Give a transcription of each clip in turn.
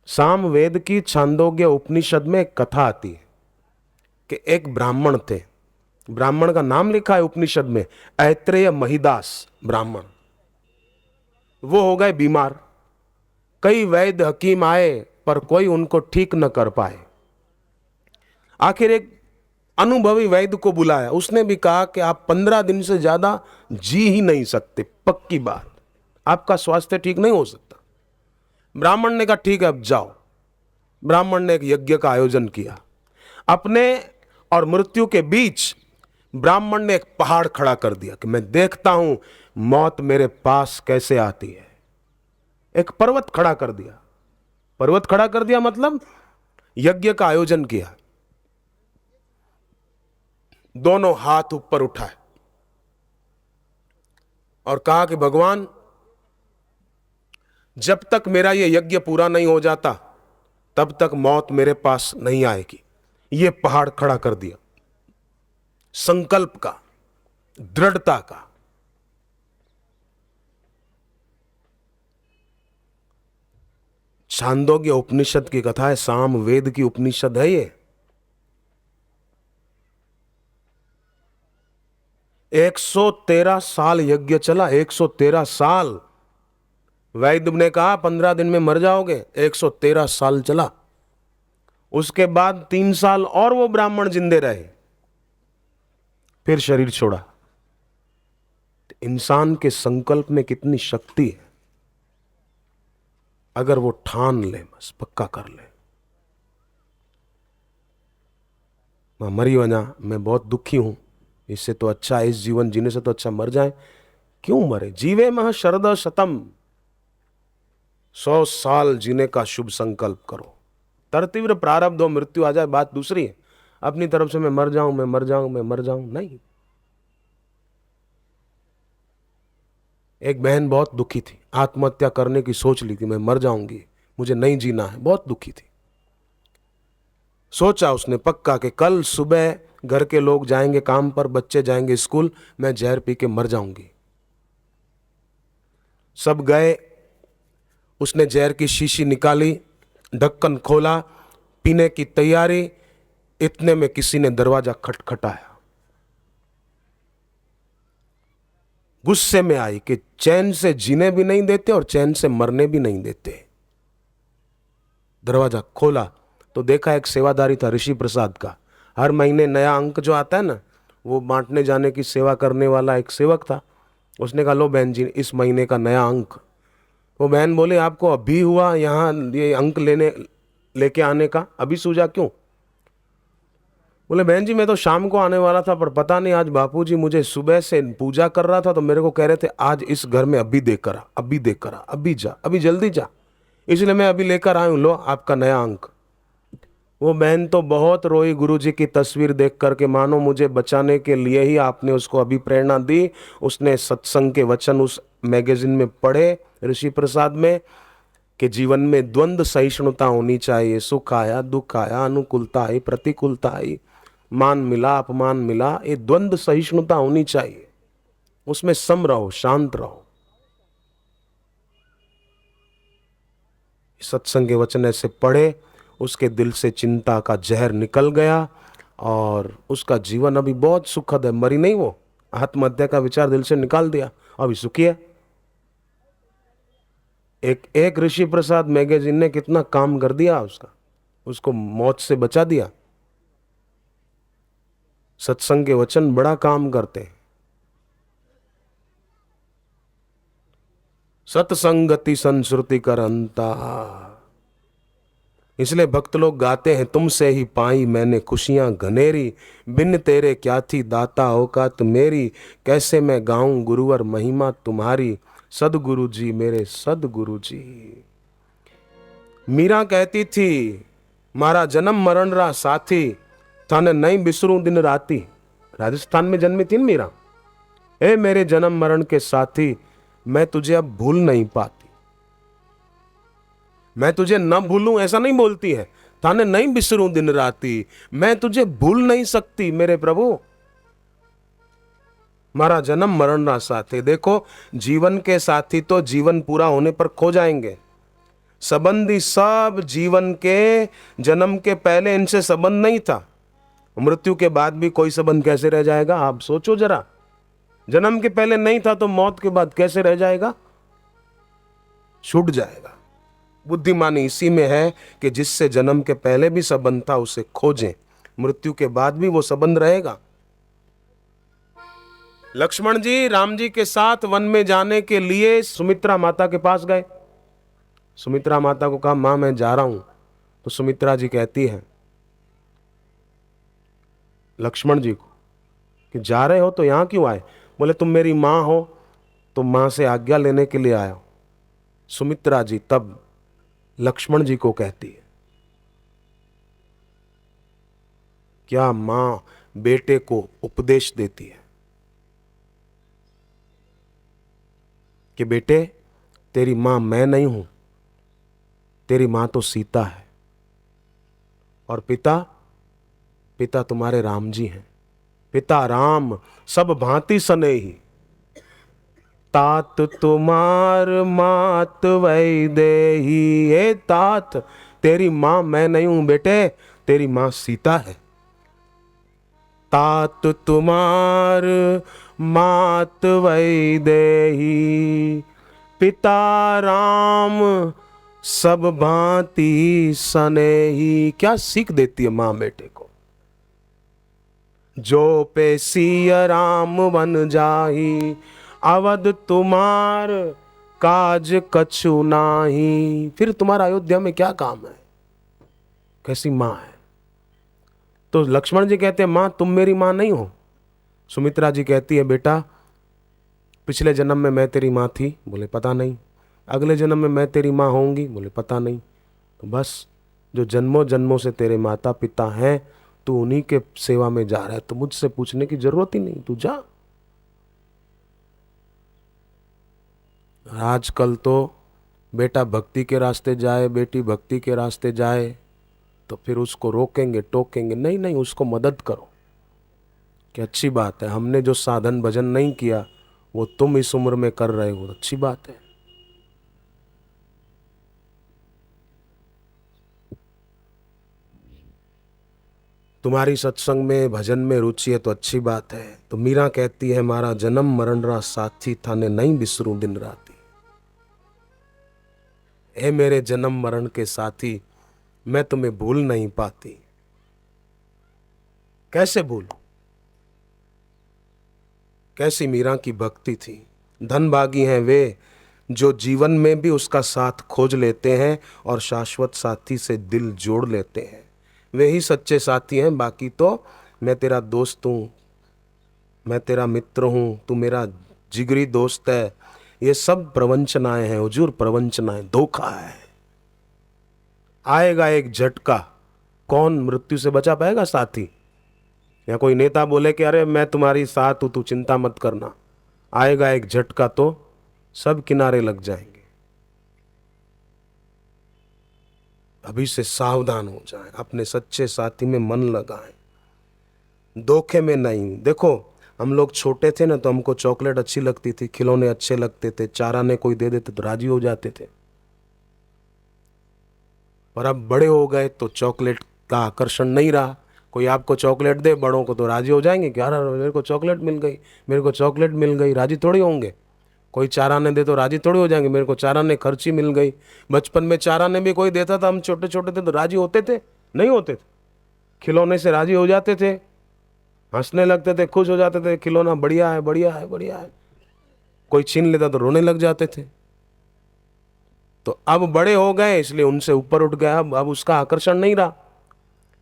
सामवेद की छांदोग्य उपनिषद में एक कथा आती है कि एक ब्राह्मण थे। ब्राह्मण का नाम लिखा है उपनिषद में, ऐत्रेय महिदास ब्राह्मण। वो हो गए बीमार। कई वैद्य हकीम आए पर कोई उनको ठीक न कर पाए। आखिर एक अनुभवी वैद्य को बुलाया। उसने भी कहा कि आप 15 दिन से ज्यादा जी ही नहीं सकते, पक्की बात, आपका स्वास्थ्य ठीक नहीं हो सकता। ब्राह्मण ने कहा ठीक है, अब जाओ। ब्राह्मण ने एक यज्ञ का आयोजन किया। अपने और मृत्यु के बीच ब्राह्मण ने एक पहाड़ खड़ा कर दिया कि मैं देखता हूं मौत मेरे पास कैसे आती है। एक पर्वत खड़ा कर दिया। पर्वत खड़ा कर दिया मतलब यज्ञ का आयोजन किया। दोनों हाथ ऊपर उठाए और कहा कि भगवान, जब तक मेरा यह यज्ञ पूरा नहीं हो जाता तब तक मौत मेरे पास नहीं आएगी। यह पहाड़ खड़ा कर दिया, संकल्प का, दृढ़ता का। छांदोग्य उपनिषद की कथा है, सामवेद की उपनिषद है ये। 113 साल यज्ञ चला, 113 साल। वैद्य ने कहा 15 दिन में मर जाओगे, 113 साल चला। उसके बाद 3 साल और वो ब्राह्मण जिंदे रहे, फिर शरीर छोड़ा। इंसान के संकल्प में कितनी शक्ति है, अगर वो ठान ले, बस पक्का कर ले। मैं मरी वना, मैं बहुत दुखी हूं, इससे तो अच्छा, इस जीवन जीने से तो अच्छा मर जाए। क्यों मरे? जीवे मह शरद शतम, 100 साल जीने का शुभ संकल्प करो। तरतीव्र प्रारब्ध हो, मृत्यु आ जाए, बात दूसरी है। अपनी तरफ से मैं मर जाऊं, मैं मर जाऊं, मैं मर जाऊं, नहीं। एक बहन बहुत दुखी थी, आत्महत्या करने की सोच ली थी, मैं मर जाऊंगी, मुझे नहीं जीना है, बहुत दुखी थी। सोचा उसने पक्का कि कल सुबह घर के लोग जाएंगे काम पर, बच्चे जाएंगे स्कूल, मैं जहर पी के मर जाऊंगी। सब गए। उसने जहर की शीशी निकाली, ढक्कन खोला, पीने की तैयारी। इतने में किसी ने दरवाजा खटखटाया। गुस्से में आई कि चैन से जीने भी नहीं देते और चैन से मरने भी नहीं देते। दरवाजा खोला तो देखा एक सेवादारी था, ऋषि प्रसाद का। हर महीने नया अंक जो आता है ना, वो बांटने जाने की सेवा करने वाला एक सेवक था। उसने कहा लो बहन जी, इस महीने का नया अंक। वो बहन बोले आपको अभी हुआ यहाँ ये अंक लेके आने का, अभी सूझा क्यों? बोले बहन जी मैं तो शाम को आने वाला था, पर पता नहीं आज बापूजी मुझे सुबह से पूजा कर रहा था तो मेरे को कह रहे थे आज इस घर में अभी देकर आ, अभी देकर आ, अभी जा, अभी जल्दी जा, इसलिए मैं अभी लेकर आया हूं, लो आपका नया अंक। वो बहन तो बहुत रोई गुरुजी की तस्वीर देख करके, मानो मुझे बचाने के लिए ही आपने उसको अभी प्रेरणा दी। उसने सत्संग के वचन उस मैगजीन में पढ़े, ऋषि प्रसाद में, कि जीवन में द्वंद्व सहिष्णुता होनी चाहिए। सुख आया, दुख आया, अनुकूलता आई, प्रतिकूलता आई, मान मिला, अपमान मिला, ये द्वंद्व सहिष्णुता होनी चाहिए। उसमें सम रहो, शांत रहो। सत्संग के वचन ऐसे पढ़े, उसके दिल से चिंता का जहर निकल गया और उसका जीवन अभी बहुत सुखद है। मरी नहीं वो, आत्महत्या का विचार दिल से निकाल दिया, अभी सुखी है। एक ऋषि प्रसाद मैगजीन ने कितना काम कर दिया उसका, उसको मौत से बचा दिया। सत्संग के वचन बड़ा काम करते हैं। सत्संगति संश्रुति करंता, इसलिए भक्त लोग गाते हैं, तुमसे ही पाई मैंने खुशियां घनेरी, बिन तेरे क्या थी दाता औकात मेरी, कैसे मैं गाऊं गुरुवर महिमा तुम्हारी, सदगुरु जी मेरे सदगुरु जी। मीरा कहती थी मारा जन्म मरण रा साथी, थाने नहीं बिसरूं दिन राती। राजस्थान में जन्मी थी मीरा। ए मेरे जन्म मरण के साथी, मैं तुझे अब भूल नहीं पाती। मैं तुझे न भूलूं ऐसा नहीं बोलती है, थाने नहीं बिसरूं दिन राती, मैं तुझे भूल नहीं सकती मेरे प्रभु। मारा जन्म मरण रा साथी। देखो जीवन के साथी तो जीवन पूरा होने पर खो जाएंगे, संबंधी सब जीवन के जन्म के पहले इनसे संबंध नहीं था, मृत्यु के बाद भी कोई संबंध कैसे रह जाएगा? आप सोचो जरा, जन्म के पहले नहीं था तो मौत के बाद कैसे रह जाएगा? छूट जाएगा। बुद्धिमानी इसी में है कि जिससे जन्म के पहले भी संबंध था उसे खोजें, मृत्यु के बाद भी वो संबंध रहेगा। लक्ष्मण जी राम जी के साथ वन में जाने के लिए सुमित्रा माता के पास गए। सुमित्रा माता को कहा, मां मैं जा रहा हूं। तो सुमित्रा जी कहती है लक्ष्मण जी को कि जा रहे हो तो यहां क्यों आए? बोले तुम मेरी मां हो तो मां से आज्ञा लेने के लिए आया हो। सुमित्रा जी तब लक्ष्मण जी को कहती है, क्या मां बेटे को उपदेश देती है कि बेटे तेरी मां मैं नहीं हूं, तेरी मां तो सीता है, और पिता तुम्हारे राम जी हैं। पिता राम सब भांति सनेही, तात तुम्हार मात वैदेही। हे तात तेरी मां मैं नहीं हूं बेटे, तेरी मां सीता है। तात तुम्हार मात वैदेही, पिता राम सब भांति सनेही। क्या सीख देती है मां बेटे को? जो पे सिय राम वन जाही, अवध तुम्हार काज कछु नाही। फिर तुम्हारा अयोध्या में क्या काम है? कैसी मां है? तो लक्ष्मण जी कहते हैं, मां तुम मेरी मां नहीं हो। सुमित्रा जी कहती है, बेटा पिछले जन्म में मैं तेरी मां थी। बोले पता नहीं। अगले जन्म में मैं तेरी मां होंगी। बोले पता नहीं। तो बस जो जन्मों जन्मों से तेरे माता पिता हैं, तू उन्हीं के सेवा में जा रहा है, तो मुझसे पूछने की जरूरत ही नहीं, तू जा। आजकल तो बेटा भक्ति के रास्ते जाए, बेटी भक्ति के रास्ते जाए तो फिर उसको रोकेंगे टोकेंगे। नहीं नहीं, उसको मदद करो कि अच्छी बात है, हमने जो साधन भजन नहीं किया वो तुम इस उम्र में कर रहे हो, अच्छी बात है। तुम्हारी सत्संग में भजन में रुचि है तो अच्छी बात है। तो मीरा कहती है, मारा जन्म मरण रा साथी थाने नहीं बिसरूं दिन राती। हे मेरे जन्म मरण के साथी, मैं तुम्हें भूल नहीं पाती। कैसे भूलूं? कैसी मीरा की भक्ति थी। धनभागी हैं वे जो जीवन में भी उसका साथ खोज लेते हैं और शाश्वत साथी से दिल जोड़ लेते हैं। वे ही सच्चे साथी हैं। बाकी तो मैं तेरा दोस्त हूँ, मैं तेरा मित्र हूँ, तू मेरा जिगरी दोस्त है, ये सब प्रवंचनाएं हैं हुजूर, प्रवंचनाएं, धोखा है। आएगा एक झटका, कौन मृत्यु से बचा पाएगा? साथी। या कोई नेता बोले कि अरे मैं तुम्हारी साथ हूं, तू चिंता मत करना। आएगा एक झटका तो सब किनारे लग जाएंगे। अभी से सावधान हो जाएं, अपने सच्चे साथी में मन लगाएं, धोखे में नहीं। देखो हम लोग छोटे थे ना तो हमको चॉकलेट अच्छी लगती थी, खिलौने अच्छे लगते थे, चाराने कोई दे देते तो राजी हो जाते थे। पर अब बड़े हो गए तो चॉकलेट का आकर्षण नहीं रहा। कोई आपको चॉकलेट दे बड़ों को तो राजी हो जाएंगे, क्या मेरे को चॉकलेट मिल गई, मेरे को चॉकलेट मिल गई, राजी थोड़ी होंगे। कोई चाराने दे तो राजी थोड़ी हो जाएंगे, मेरे को चाराने खर्ची मिल गई। बचपन में चाराने भी कोई देता था, हम छोटे छोटे थे तो राजी होते थे? नहीं होते थे। खिलौने से राजी हो जाते थे, हंसने लगते थे, खुश हो जाते थे, खिलौना बढ़िया है बढ़िया है बढ़िया है। कोई छीन लेता तो रोने लग जाते थे। तो अब बड़े हो गए इसलिए उनसे ऊपर उठ गया, अब उसका आकर्षण नहीं रहा।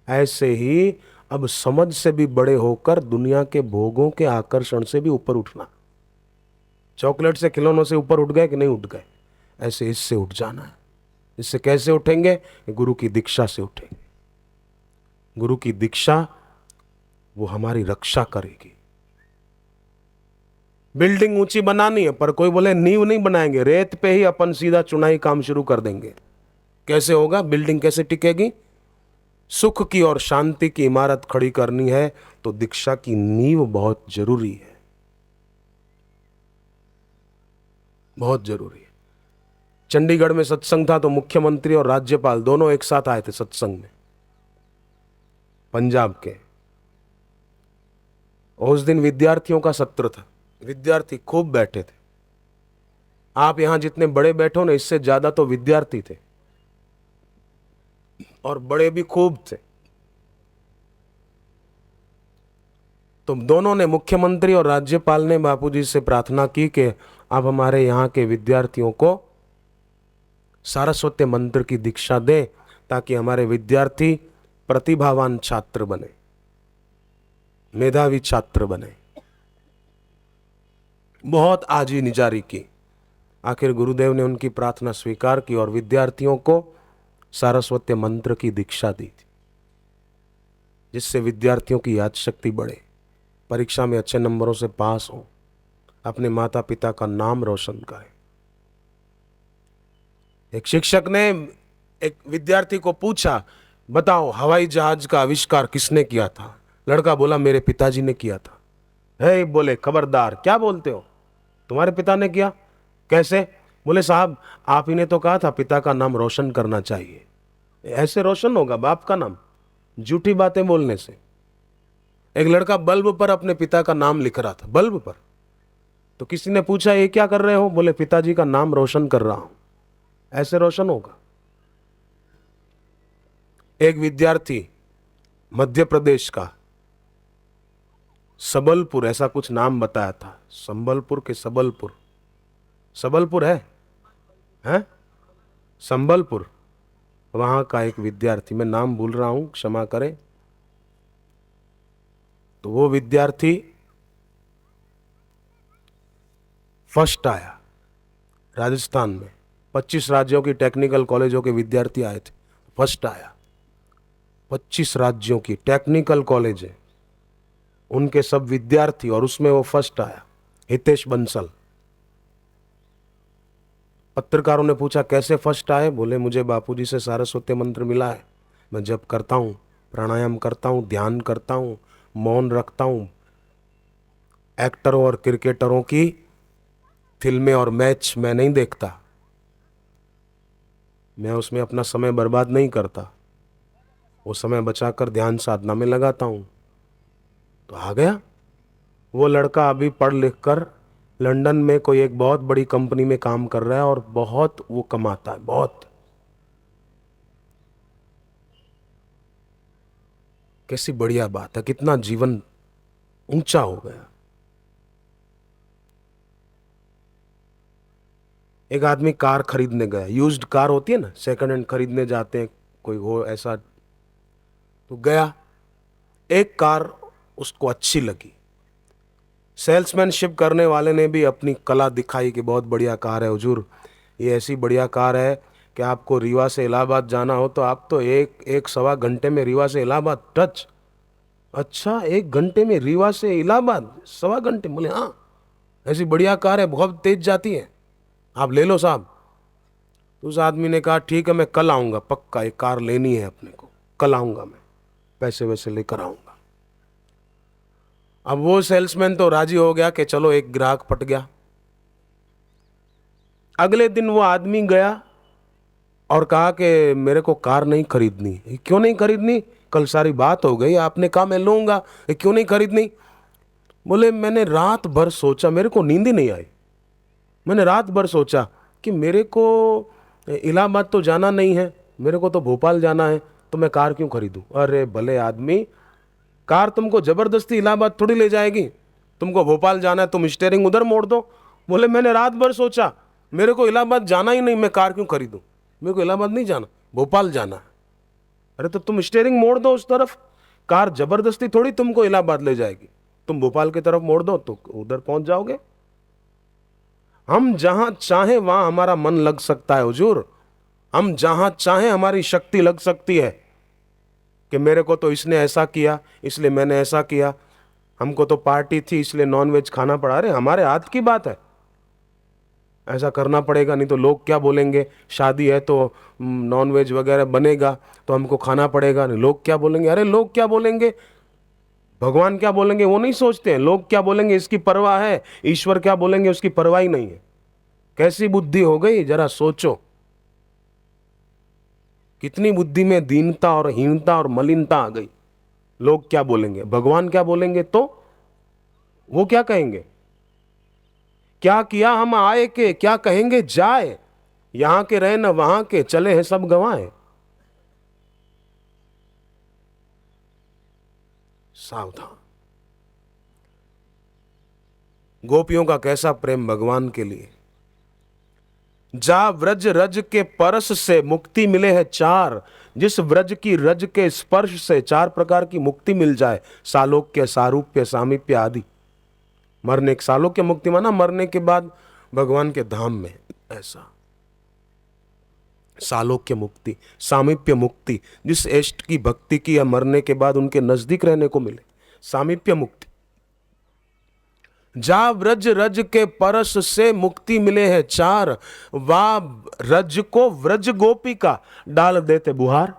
ऐसे ही अब समझ से भी बड़े होकर दुनिया के भोगों के आकर्षण से भी ऊपर उठना। चॉकलेट से खिलौनों से ऊपर उठ गए कि नहीं उठ गए? ऐसे इससे उठ जाना है। इससे कैसे उठेंगे? गुरु की दीक्षा से उठेंगे। गुरु की दीक्षा वो हमारी रक्षा करेगी। बिल्डिंग ऊंची बनानी है पर कोई बोले नींव नहीं बनाएंगे, रेत पे ही अपन सीधा चुनाई काम शुरू कर देंगे। कैसे होगा? बिल्डिंग कैसे टिकेगी? सुख की और शांति की इमारत खड़ी करनी है तो दीक्षा की नींव बहुत जरूरी है, बहुत जरूरी है। चंडीगढ़ में सत्संग था तो मुख्यमंत्री और राज्यपाल दोनों एक साथ आए थे सत्संग में, पंजाब के। उस दिन विद्यार्थियों का सत्र था, विद्यार्थी खूब बैठे थे। आप यहां जितने बड़े बैठो ना, इससे ज्यादा तो विद्यार्थी थे, और बड़े भी खूब थे। तो दोनों ने, मुख्यमंत्री और राज्यपाल ने, बापूजी से प्रार्थना की कि आप हमारे यहाँ के विद्यार्थियों को सारस्वत मंत्र की दीक्षा दें, ताकि हमारे विद्यार्थी प्रतिभावान छात्र बने, मेधावी छात्र बने। बहुत आजी निजारी की। आखिर गुरुदेव ने उनकी प्रार्थना स्वीकार की और विद्यार्थियों को सारस्वत मंत्र की दीक्षा दी थी, जिससे विद्यार्थियों की याद शक्ति बढ़े, परीक्षा में अच्छे नंबरों से पास हो, अपने माता पिता का नाम रोशन करें। एक शिक्षक ने एक विद्यार्थी को पूछा, बताओ हवाई जहाज का आविष्कार किसने किया था? लड़का बोला, मेरे पिताजी ने किया था। है बोले, खबरदार, क्या बोलते हो, तुम्हारे पिता ने किया? कैसे? बोले, साहब आप ही ने तो कहा था पिता का नाम रोशन करना चाहिए। ऐसे रोशन होगा बाप का नाम? झूठी बातें बोलने से। एक लड़का बल्ब पर अपने पिता का नाम लिख रहा था, बल्ब पर। तो किसी ने पूछा, ये क्या कर रहे हो? बोले, पिताजी का नाम रोशन कर रहा हूं। ऐसे रोशन होगा? एक विद्यार्थी मध्य प्रदेश का, सबलपुर ऐसा कुछ नाम बताया था, संबलपुर के सबलपुर, सबलपुर है संबलपुर, वहां का एक विद्यार्थी, मैं नाम भूल रहा हूं, क्षमा करें। तो वो विद्यार्थी फर्स्ट आया राजस्थान में। 25 राज्यों की टेक्निकल कॉलेजों के विद्यार्थी आए थे, फर्स्ट आया। 25 राज्यों की टेक्निकल कॉलेज है, उनके सब विद्यार्थी, और उसमें वो फर्स्ट आया, हितेश बंसल। पत्रकारों ने पूछा, कैसे फर्स्ट आए? बोले, मुझे बापूजी से सारस्वत मंत्र मिला है, मैं जप करता हूं, प्राणायाम करता हूं, ध्यान करता हूं, मौन रखता हूं। एक्टरों और क्रिकेटरों की फिल्में और मैच मैं नहीं देखता, मैं उसमें अपना समय बर्बाद नहीं करता, वो समय बचाकर ध्यान साधना में लगाता हूं। तो आ गया वो लड़का, अभी पढ़ लिख कर लंदन में कोई एक बहुत बड़ी कंपनी में काम कर रहा है और बहुत वो कमाता है, बहुत। कैसी बढ़िया बात है, कितना जीवन ऊंचा हो गया। एक आदमी कार खरीदने गया, यूज्ड कार होती है ना, सेकंड हैंड खरीदने जाते हैं, कोई हो ऐसा, तो गया, एक कार उसको अच्छी लगी। सेल्समैनशिप करने वाले ने भी अपनी कला दिखाई कि बहुत बढ़िया कार है हुजूर, ये ऐसी बढ़िया कार है कि आपको रीवा से इलाहाबाद जाना हो तो आप तो एक सवा घंटे में रीवा से इलाहाबाद टच। अच्छा, 1 घंटे में रीवा से इलाहाबाद, सवा घंटे? बोले हाँ, ऐसी बढ़िया कार है, बहुत तेज जाती है, आप ले लो साहब। तो उस आदमी ने कहा, ठीक है मैं कल आऊँगा, पक्का एक कार लेनी है अपने को, कल आऊँगा मैं, पैसे वैसे लेकर आऊँगा। अब वो सेल्समैन तो राजी हो गया कि चलो एक ग्राहक पट गया। अगले दिन वो आदमी गया और कहा कि मेरे को कार नहीं खरीदनी। क्यों नहीं खरीदनी? कल सारी बात हो गई, आपने कहा मैं लूँगा, क्यों नहीं खरीदनी? बोले, मैंने रात भर सोचा, मेरे को नींद ही नहीं आई, मैंने रात भर सोचा कि मेरे को इलाहाबाद तो जाना नहीं है, मेरे को तो भोपाल जाना है, तो मैं कार क्यों खरीदूं? अरे भले आदमी, कार तुमको जबरदस्ती इलाहाबाद थोड़ी ले जाएगी, तुमको भोपाल जाना है, तुम स्टीयरिंग उधर मोड़ दो। बोले, मैंने रात भर सोचा, मेरे को इलाहाबाद जाना ही नहीं, मैं कार क्यों खरीदूं? मेरे को इलाहाबाद नहीं जाना, भोपाल जाना है। अरे तो तुम स्टीयरिंग मोड़ दो उस तरफ, कार जबरदस्ती थोड़ी तुमको इलाहाबाद ले जाएगी, तुम भोपाल की तरफ मोड़ दो तो उधर पहुंच जाओगे। हम जहां चाहें वहां हमारा मन लग सकता है हुजूर, हम जहां चाहें हमारी शक्ति लग सकती है कि मेरे को तो इसने ऐसा किया इसलिए मैंने ऐसा किया, हमको तो पार्टी थी इसलिए नॉनवेज खाना पड़ा। अरे हमारे हाथ की बात है, ऐसा करना पड़ेगा, नहीं तो लोग क्या बोलेंगे, शादी है तो नॉनवेज वगैरह बनेगा तो हमको खाना पड़ेगा, नहीं लोग क्या बोलेंगे। अरे लोग क्या बोलेंगे, भगवान क्या बोलेंगे वो नहीं सोचते हैं, लोग क्या बोलेंगे इसकी परवाह है, ईश्वर क्या बोलेंगे उसकी परवाह ही नहीं है। कैसी बुद्धि हो गई, जरा सोचो। कितनी बुद्धि में दीनता और हीनता और मलिनता आ गई। लोग क्या बोलेंगे, भगवान क्या बोलेंगे तो वो क्या कहेंगे, क्या किया हम आए के, क्या कहेंगे जाए, यहां के रहे न वहां के, चले हैं सब गंवाए। सावधान। गोपियों का कैसा प्रेम भगवान के लिए। जा व्रज रज के परस से मुक्ति मिले है चार। जिस व्रज की रज के स्पर्श से चार प्रकार की मुक्ति मिल जाए, सालोक्य, सारूप्य, सामीप्य आदि। मरने के, सालोक्य मुक्ति माना मरने के बाद भगवान के धाम में, ऐसा सालोक्य मुक्ति। सामीप्य मुक्ति, जिस इष्ट की भक्ति की या मरने के बाद उनके नजदीक रहने को मिले, सामीप्य मुक्ति। जा व्रज रज के परस से मुक्ति मिले हैं चार। वा रज को व्रज गोपी का डाल देते बुहार।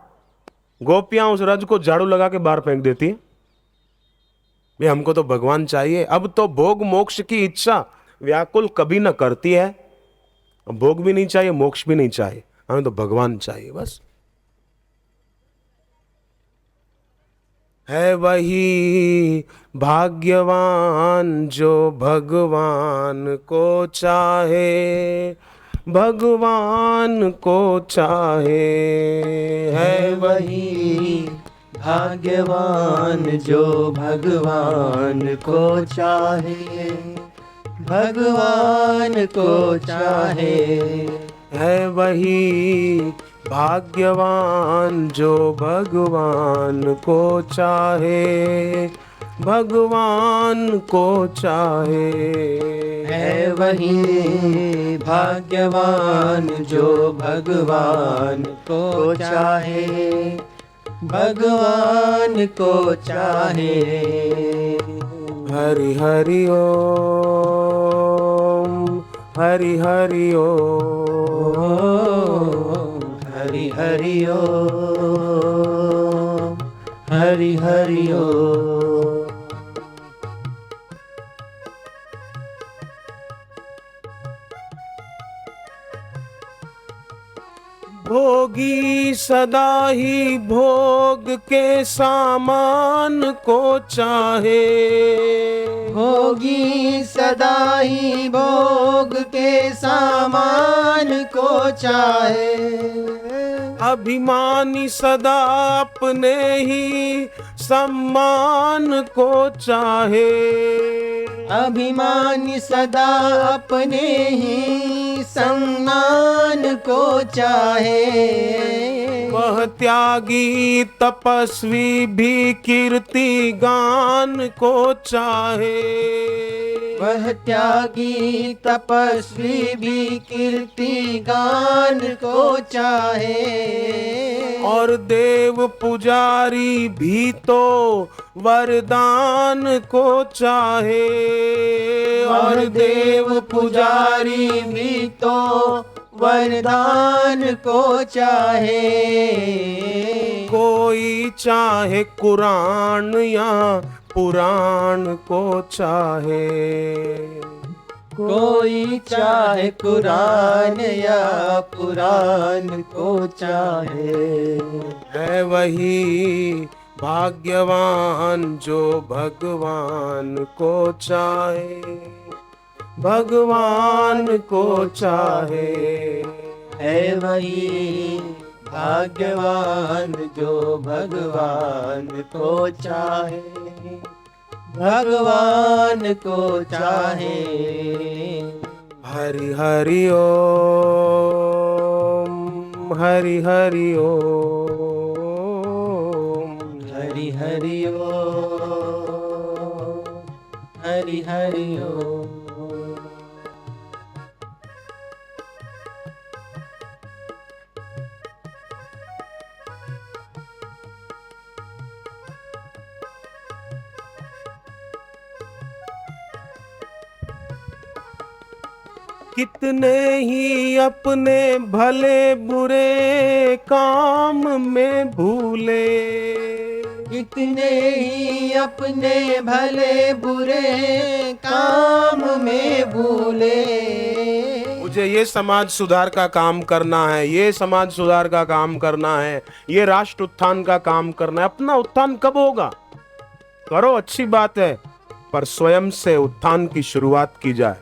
गोपियां उस रज को झाड़ू लगा के बाहर फेंक देती है। भाई हमको तो भगवान चाहिए। अब तो भोग मोक्ष की इच्छा व्याकुल कभी न करती है। भोग भी नहीं चाहिए, मोक्ष भी नहीं चाहिए, हमें तो भगवान चाहिए बस। है वही भाग्यवान जो भगवान को चाहे, भगवान को चाहे। है वही भाग्यवान जो भगवान को चाहे, भगवान को चाहे। है वही भाग्यवान जो भगवान को चाहे, भगवान को चाहे। है वही भाग्यवान जो भगवान को चाहे, भगवान को चाहे। हरि हरि ओम, हरि हरि ओम, हरि हरि ओम, हरि हरि ओम। भोगी सदा ही भोग के सामान को चाहे, भोगी सदा ही भोग के सामान को चाहे। अभिमानी सदा अपने ही सम्मान को चाहे, अभिमानी सदा अपने ही सम्मान को चाहे। वह त्यागी तपस्वी भी कीर्ति गान को चाहे, वह त्यागी तपस्वी भी कीर्ति गान को चाहे। और देव पुजारी भी तो वरदान को चाहे, और देव पुजारी भी तो वरदान को चाहे। कोई चाहे कुरान या पुराण को चाहे, कोई चाहे कुरान या पुराण को चाहे। है वही भाग्यवान जो भगवान को चाहे, भगवान को चाहे। है वही भाग्यवान जो भगवान को चाहे, भगवान को चाहे। हरि हरि ओम, हरि हरि ओम, हरि हरि ओम, हरि हरि ओम। कितने ही अपने भले बुरे काम में भूले, कितने ही अपने भले बुरे काम में भूले। मुझे ये समाज सुधार का काम करना है, ये समाज सुधार का काम करना है, ये राष्ट्र उत्थान का काम करना है। अपना उत्थान कब होगा? करो, अच्छी बात है, पर स्वयं से उत्थान की शुरुआत की जाए।